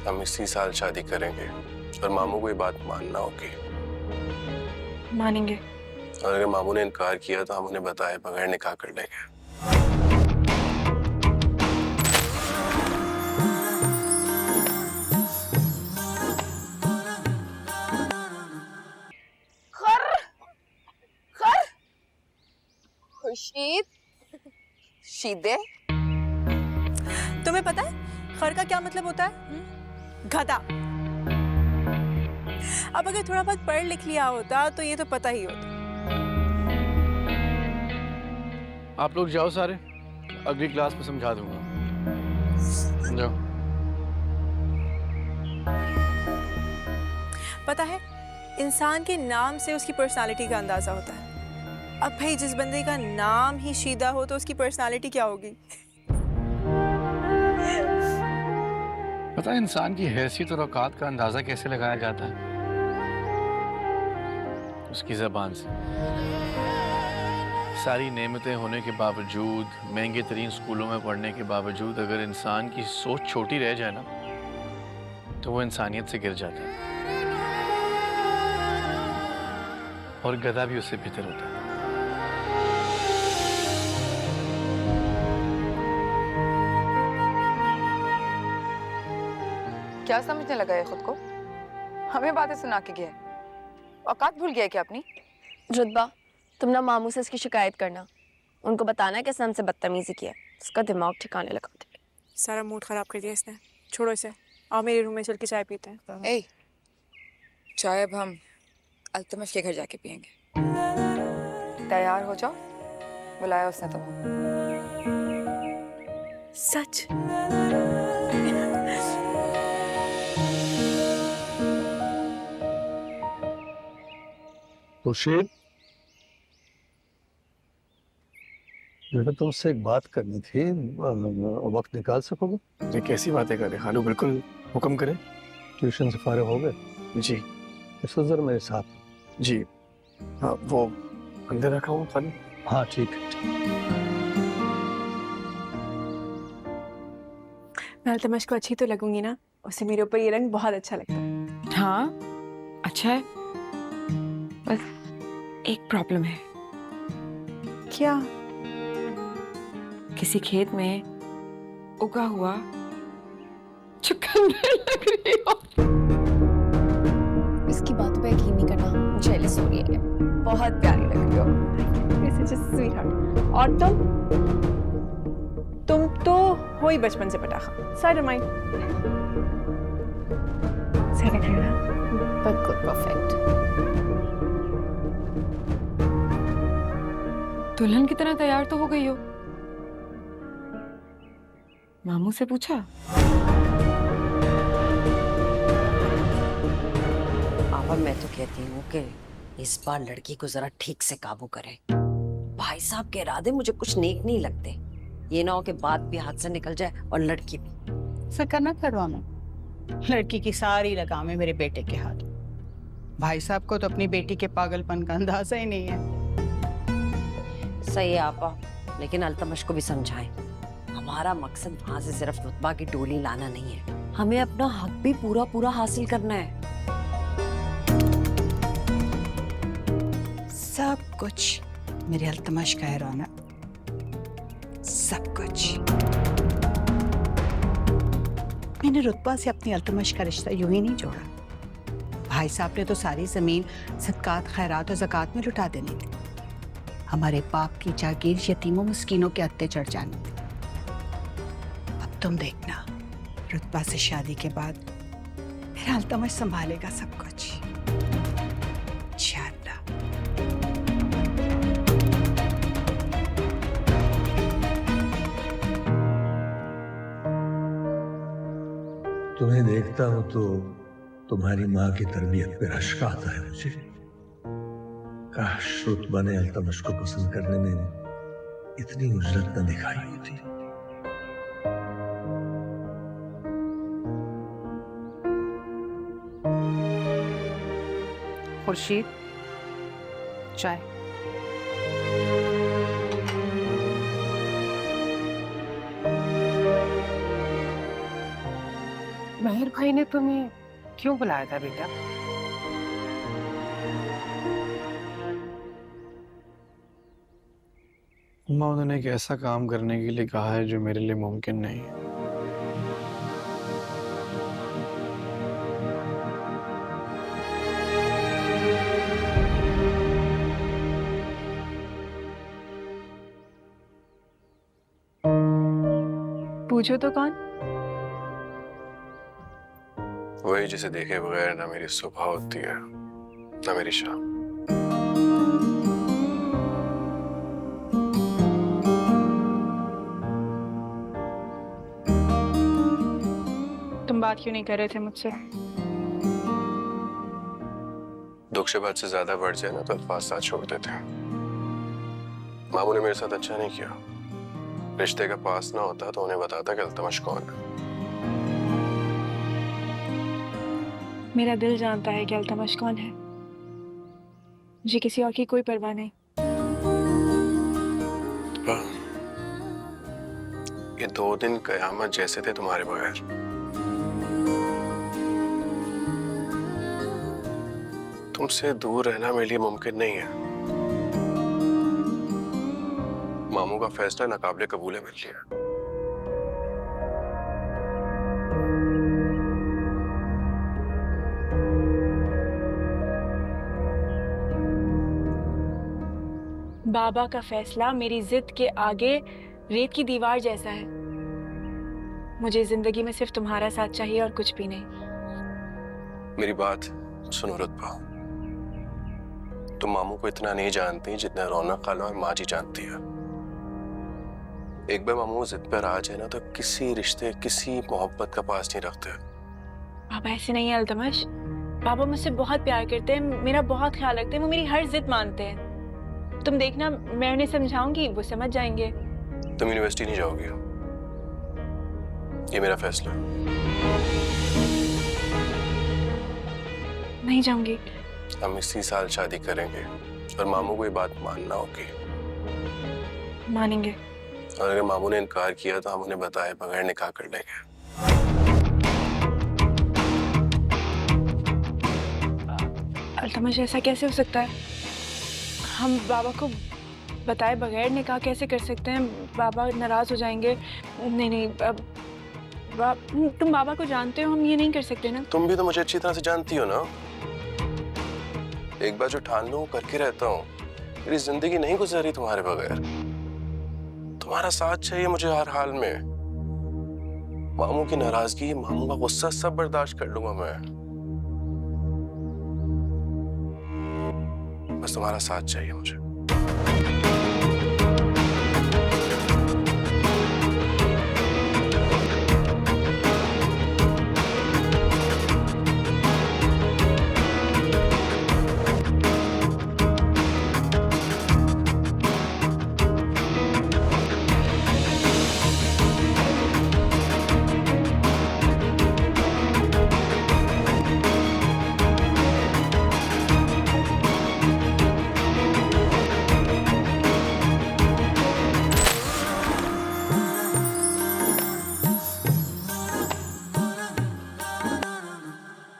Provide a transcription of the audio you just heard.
हम इसी साल शादी करेंगे और मामू को ये बात मानना होगी। मानेंगे। और अगर मामू ने इनकार किया तो हम उन्हें बताए बगैर निकाह कर लेंगे। खर खर खुर्शीद शीदे। तुम्हें पता है खर का क्या मतलब होता है? गधा। अब अगर थोड़ा बहुत पढ़ लिख लिया होता तो ये तो पता ही होता। आप लोग जाओ सारे, अगली क्लास में समझा दूंगा। जाओ। पता है इंसान के नाम से उसकी पर्सनालिटी का अंदाजा होता है। अब भाई जिस बंदे का नाम ही शीदा हो तो उसकी पर्सनालिटी क्या होगी? पता है इंसान की हैसियत और औकात का अंदाजा कैसे लगाया जाता है? उसकी ज़बान से। सारी नेमतें होने के बावजूद, महंगे तरीन स्कूलों में पढ़ने के बावजूद अगर इंसान की सोच छोटी रह जाए ना तो वो इंसानियत से गिर जाता है। और गधा भी उससे बेहतर होता है। क्या समझने लगा है खुद को? हमें बातें सुना के गया है। औकात भूल गया है क्या अपनी? रुतबा, तुम ना मामू से इसकी शिकायत करना। उनको बताना है कि इसने हमसे बदतमीजी की है। इसका दिमाग ठिकाने लगा दे। सारा मूड खराब कर दिया इसने। छोड़ो इसे। आओ मेरे रूम में चल के चाय पीते हैं। ए, चाय अब हम अल्तमश के घर जाके पियेंगे। तैयार हो जाओ, बुलाया उसने तुम्हें। सच? खुर्शीद, बेटा तुमसे एक बात करनी थी, वक्त निकाल सकोगे? ये कैसी बातें कर रहे हैं खालू? बिल्कुल, हुक्म करें। ट्यूशन से फारिग हो गए? जी इस वक्त जरा मेरे साथ। जी। हाँ, वो अंदर रखा हूँ खालू। हाँ ठीक है। मैं अल्तमश को अच्छी तो लगूंगी ना? उसे मेरे ऊपर ये रंग बहुत अच्छा लगता है। हाँ अच्छा है, बस एक प्रॉब्लम है। क्या? किसी खेत में उगा हुआ चुकंदर लग रही हो। इसकी बातों पे यकीन नहीं करना, जेलस हो रही है। बहुत प्यारी लग रही हो। Such a sweetheart. और तुम तो हो ही बचपन से पटाखा। Side mind. सही लग रही हो ना? बिल्कुल परफेक्ट। दुल्हन की तरह तैयार तो हो गई हो। मामू से पूछा? आपा मैं तो कहती हूँ कि इस बार लड़की को जरा ठीक से काबू करें। भाई साहब के इरादे मुझे कुछ नेक नहीं लगते। ये ना हो कि बात भी हाथ से निकल जाए और लड़की भी। फिक्र न करो अम्मा, लड़की की सारी लगामें मेरे बेटे के हाथ। भाई साहब को तो अपनी बेटी के पागलपन का अंदाजा ही नहीं है। सही है आपा, लेकिन अल्तमश को भी समझाएं। हमारा मकसद वहां से सिर्फ रुतबा की डोली लाना नहीं है, हमें अपना हक भी पूरा पूरा हासिल करना है। सब कुछ मेरे अल्तमश का है रौनक, सब कुछ। मैंने रुतबा से अपनी अल्तमश का रिश्ता यूं ही नहीं जोड़ा। भाई साहब ने तो सारी जमीन सदकात, खैरात और ज़कात में लुटा देनी थी। हमारे बाप की जागीर यतीमों मिस्कीनों के हत्थे चढ़ जानी थी। अब तुम देखना, रुतबा से शादी के बाद मेरा अल्तमश संभालेगा सब कुछ। इंशाअल्लाह। तुम्हें देखता हूँ तो तुम्हारी माँ की तरबियत पे रश्क आता है मुझे। काश रुतबा ने अल्तमश को पसंद करने में इतनी उजरत न दिखाई होती। खुर्शीद, चाय। मैं मेहर भाई ने तुम्हें क्यों बुलाया था बेटा? अम्मा, उन्होंने एक ऐसा काम करने के लिए कहा है जो मेरे लिए मुमकिन नहीं है। पूछो तो कौन? वही जिसे देखे बगैर ना मेरी सुबह होती है ना मेरी शाम। तुम बात क्यों नहीं कर रहे थे मुझसे? दुख से बात से ज्यादा बढ़ जाए ना तो अल्फाज साथ छोड़ देते हैं। मामू ने मेरे साथ अच्छा नहीं किया। रिश्ते का पास ना होता तो उन्हें बताता कि अल्तमश कौन है। मेरा दिल जानता है कि अल्तमश कौन है। मुझे किसी और की कोई परवाह नहीं। ये 2 दिन कयामत जैसे थे तुम्हारे बगैर। तुमसे दूर रहना मेरे लिए मुमकिन नहीं है। मामू का फैसला नाकाबिले कबूल है मेरे लिए। बाबा का फैसला मेरी जिद के आगे रेत की दीवार जैसा है। मुझे जिंदगी में सिर्फ तुम्हारा साथ चाहिए और कुछ भी नहीं। मेरी बात सुनो रुतबा। तुम मामू को इतना नहीं जानती जितना रौनक खाला और माँ जी जानती है। एक बार मामू जिद पर आ जाए ना तो किसी रिश्ते किसी मोहब्बत का पास नहीं रखते। बाबा ऐसे नहीं है अल्तमश। बाबा मुझसे बहुत प्यार करते हैं, मेरा बहुत ख्याल रखते हैं, वो मेरी हर जिद मानते हैं। तुम देखना, मैं उन्हें समझाऊंगी, वो समझ जाएंगे। तुम यूनिवर्सिटी नहीं जाओगी, ये मेरा फैसला है। नहीं जाऊंगी। हम इसी साल शादी करेंगे और मामू को ये बात मानना होगी। मानेंगे। और अगर मामू ने इनकार किया तो हम उन्हें बताए बगैर निकाह कर लेंगे। अल्तमश ऐसा कैसे हो सकता है? हम बाबा को बताए बगैर निकाह कैसे कर सकते हैं? बाबा नाराज हो जाएंगे। नहीं नहीं, तुम बाबा को जानते हो, हम ये नहीं कर सकते ना। तुम भी तो मुझे अच्छी तरह से जानती हो ना। एक बार जो ठान लूं करके रहता हूँ। मेरी जिंदगी नहीं गुजरी तुम्हारे बगैर। तुम्हारा साथ चाहिए मुझे हर हाल में। मामू की नाराजगी, मामू का गुस्सा सब बर्दाश्त कर लूंगा मैं। बस तुम्हारा साथ चाहिए मुझे।